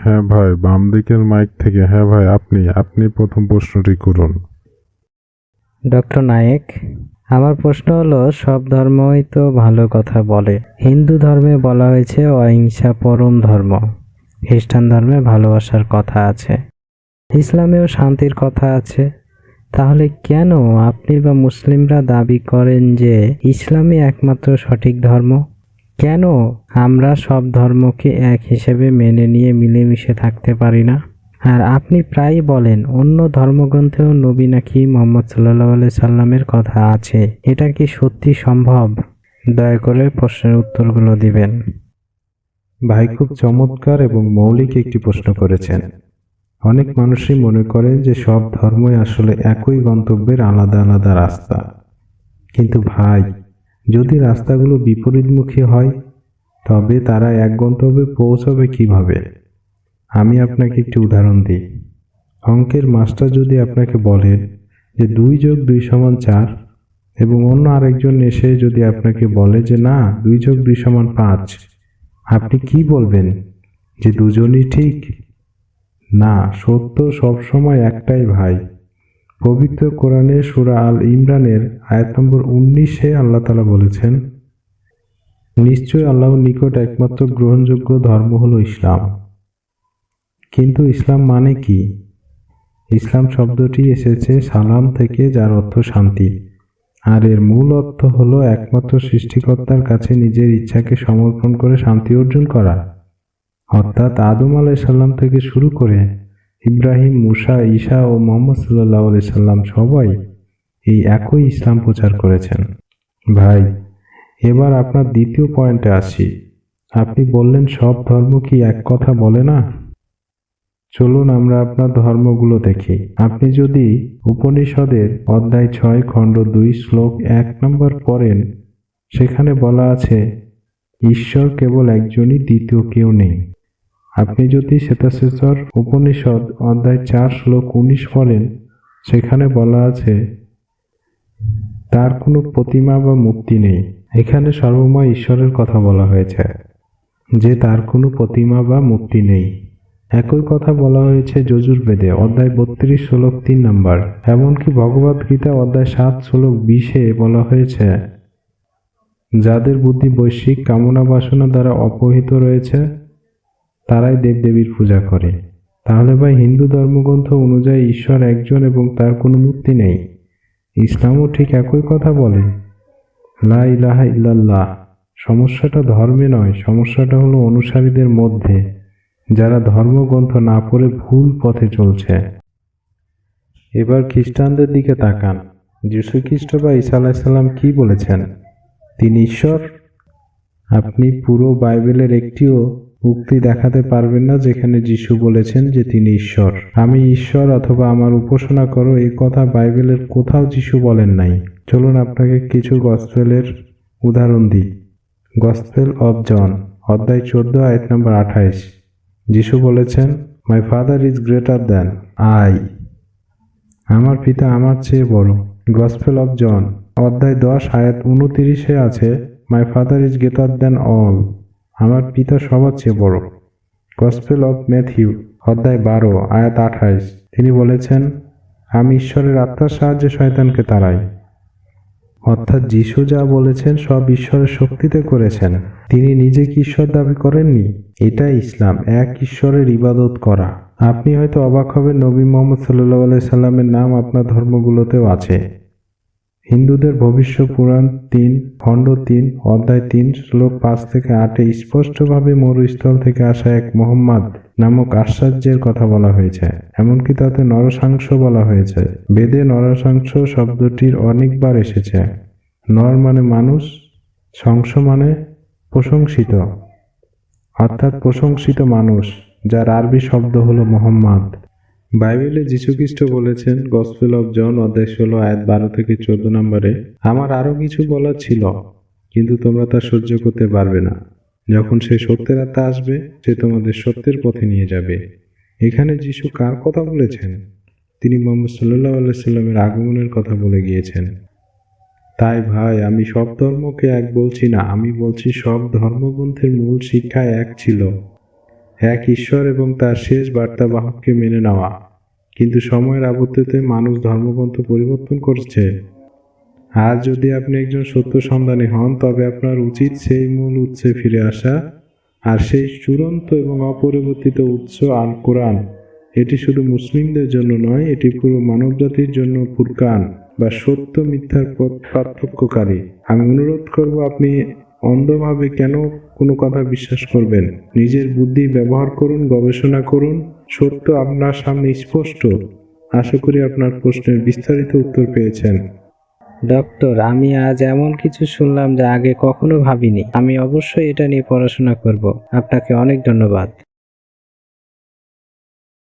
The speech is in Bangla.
হ্যাঁ ভাই, বাম দিকের মাইক থেকে। হ্যাঁ ভাই, আপনি প্রথম প্রশ্নটি করুন। ডক্টর নায়েক, আমার প্রশ্ন হলো, সব ধর্মই তো ভালো কথা বলে। হিন্দু ধর্মে বলা হয়েছে অহিংসা পরম ধর্ম, খ্রিস্টান ধর্মে ভালোবাসার কথা আছে, ইসলামেও শান্তির কথা আছে। তাহলে কেন আপনি বা মুসলিমরা দাবি করেন যে ইসলামই একমাত্র সঠিক ধর্ম? কেন আমরা সব ধর্মকে এক হিসেবে মেনে নিয়ে মিলেমিশে থাকতে পারি না? আর আপনি প্রায়ই বলেন অন্য ধর্মগ্রন্থেও নবী নাকি মুহাম্মদ সাল্লাল্লাহু আলাইহি সাল্লামের কথা আছে। এটা কি সত্যি সম্ভব? দয়া করে প্রশ্নের উত্তরগুলো দিবেন। ভাই, খুব চমৎকার এবং মৌলিক একটি প্রশ্ন করেছেন। অনেক মানুষই মনে করেন যে সব ধর্মই আসলে একই গন্তব্যের আলাদা আলাদা রাস্তা। কিন্তু ভাই, যদি রাস্তাগুলো বিপরীতমুখী হয় তবে তারা এক গন্তব্যে পৌঁছাবে কিভাবে? আমি আপনাকে একটি উদাহরণ দিই। অঙ্কের মাস্টার যদি আপনাকে বলেন যে 2+2=4 এবং অন্য আরেকজন এসে যদি আপনাকে বলে যে না, 2+2=5, আপনি কি বলবেন? যে দুজনই ঠিক? না, সত্য সবসময় একটাই ভাই। পবিত্র কোরআনে সূরা আল ইমরানের আয়াত নম্বর 19-এ আল্লাহ তাআলা বলেছেন, নিশ্চয় আল্লাহর নিকট একমাত্র গ্রহণযোগ্য ধর্ম হলো ইসলাম। কিন্তু ইসলাম মানে কি? ইসলাম শব্দটি এসেছে সালাম থেকে, যার অর্থ শান্তি। আর এর মূল অর্থ হলো একমাত্র সৃষ্টিকর্তার কাছে নিজের ইচ্ছাকে সমর্পণ করে শান্তি অর্জন করা। অর্থাৎ আদম আলাইহিস সালাম থেকে শুরু করে ইব্রাহিম, মুসা, ঈসা ও মুহাম্মদ সাল্লাল্লাহু আলাইহি সাল্লাম সবাই এই একই ইসলাম প্রচার করেছেন। ভাই, এবার আপনার দ্বিতীয় পয়েন্টে আসি। আপনি বললেন সব ধর্ম কি এক কথা বলে না? চলুন আমরা আপনার ধর্মগুলো দেখি। আপনি যদি উপনিষদের অধ্যায় 6 খণ্ড 2 শ্লোক 1 নম্বর পড়েন, সেখানে বলা আছে ঈশ্বর কেবল একজনই, দ্বিতীয় কেউ নেই। আপনি যদি শ্বেতাশ্বেতর উপনিষদ অধ্যায় 4 শ্লোক 19 পড়েন, সেখানে বলা আছে তার কোনো প্রতিমা বা মূর্তি নেই। এখানে সর্বময় ঈশ্বরের কথা বলা হয়েছে, যে তার কোনো প্রতিমা বা মূর্তি নেই। একই কথা বলা হয়েছে যজুর্বেদে অধ্যায় 32 শ্লোক 3 নম্বর। এমনকি ভগবদ গীতা অধ্যায় 7 শ্লোক 20-এ বলা হয়েছে যাদের বুদ্ধি বৈশ্বিক কামনা বাসনা দ্বারা অপহৃত রয়েছে তারাই দেবদেবীর পূজা করে। তাহলে ভাই, হিন্দু ধর্মগ্রন্থ অনুযায়ী ঈশ্বর একজন এবং তার কোনো মূর্তি নেই। ইসলামও ঠিক একই কথা বলে, লা ইলাহা ইল্লাল্লাহ। সমস্যাটা ধর্মে নয়, সমস্যাটা হলো অনুসারীদের মধ্যে, যারা ধর্মগ্রন্থ না পড়ে ভুল পথে চলছে। এবার খ্রিস্টানদের দিকে তাকান। যীশু খ্রিস্ট বা ঈসা আলাইহিস সালাম কি বলেছেন? তিনি ঈশ্বর। আপনি পুরো বাইবেলের একটিও উক্তি দেখাতে পারবেন না যেখানে যীশু বলেছেন যে তিনি ঈশ্বর। আমি ঈশ্বর অথবা আমার উপাসনা করো, এই কথা বাইবেলের কোথাও যীশু বলেন নাই। চলুন আপনাকে কিছু গসপেলের উদাহরণ দিই। গসপেল অব জন অধ্যায় 14 আয়াত নম্বর 28, যীশু বলেছেন, my father is greater than I. আমার পিতা আমার চেয়ে বড়। গসপেল অব জন অধ্যায় 10 আয়াত 29-এ আছে, my father is greater than all. আমার পিতা সবার চেয়ে বড়। গসপেল অব ম্যাথিউ অধ্যায় 12 আয়াত 28, তিনি বলেছেন, আমি ঈশ্বরের আত্মার সাহায্যে শয়তানকে তাড়াই। অর্থাৎ যীশু যা বলেছেন সব ঈশ্বরের শক্তিতে করেছেন। তিনি নিজে কি ঈশ্বর দাবি করেননি। এটাই ইসলাম, এক ঈশ্বরের ইবাদত করা। আপনি হয়তো অবাক হবেন, নবী মুহাম্মদ সাল্লাল্লাহু আলাইহি সাল্লামের নাম আপনার ধর্মগুলোতেও আছে। হিন্দুদের ভবিষ্য পুরাণ 3 খণ্ড 3 অধ্যায় 3 শ্লোক 5 থেকে 8-এ স্পষ্টভাবে মরুস্থল থেকে আসা এক মোহাম্মদ নামক আশ্চর্যের কথা বলা হয়েছে। এমনকি তাতে নরসাংস বলা হয়েছে। বেদে নরসাংস শব্দটির অনেকবার এসেছে। নর মানে মানুষ, সংস মানে প্রশংসিত, অর্থাৎ প্রশংসিত মানুষ, যার আরবি শব্দ হলো মোহাম্মদ। বাইবেলে যীশুখ্রিস্ট বলেছেন গসপেল অব জন অধ্যায় 16 আয়াত 12 থেকে 14 নম্বরে, আমার আরো কিছু বলার ছিল কিন্তু তোমরা তা সহ্য করতে পারবে না। যখন সে সত্যের আত্মা আসবে সে তোমাদের সত্যের পথে নিয়ে যাবে। এখানে যীশু কার কথা বলেছেন? তিনি মুহাম্মদ সাল্লাল্লাহু আলাইহি সাল্লামের আগমনের কথা বলে গিয়েছেন। তাই ভাই, আমি সব ধর্মকে এক বলছি না, আমি বলছি সব ধর্মগ্রন্থের মূল শিক্ষা এক ছিল। এক ঈশ্বর এবং তার শেষ বার্তাবাহককে মেনে নেওয়া। কিন্তু সময়ের আবর্তিতে মানুষ ধর্মগ্রন্থ পরিবর্তন করছে। আজ যদি আপনি একজন সত্য সন্ধানী হন, তবে আপনার উচিত সেই মূল উৎসে ফিরে আসা, আর সেই চূড়ান্ত এবং অপরিবর্তিত উৎস আল কোরআন। এটি শুধু মুসলিমদের জন্য নয়, এটি পুরো মানবজাতির জন্য ফুরকান বা সত্য মিথ্যার পথ পার্থক্যকারী। আমি অনুরোধ করব, আপনি অন্ধভাবে কেন কোনো কথা বিশ্বাস করবেন? নিজের বুদ্ধি ব্যবহার করুন, গবেষণা করুন। সত্য আপনার সামনে স্পষ্ট। আশা করি আপনার প্রশ্নের বিস্তারিত উত্তর পেয়েছেন। ডক্টর, আমি আজ এমন কিছু শুনলাম যা আগে কখনো ভাবিনি। আমি অবশ্যই এটা নিয়ে পড়াশোনা করব। আপনাকে অনেক ধন্যবাদ।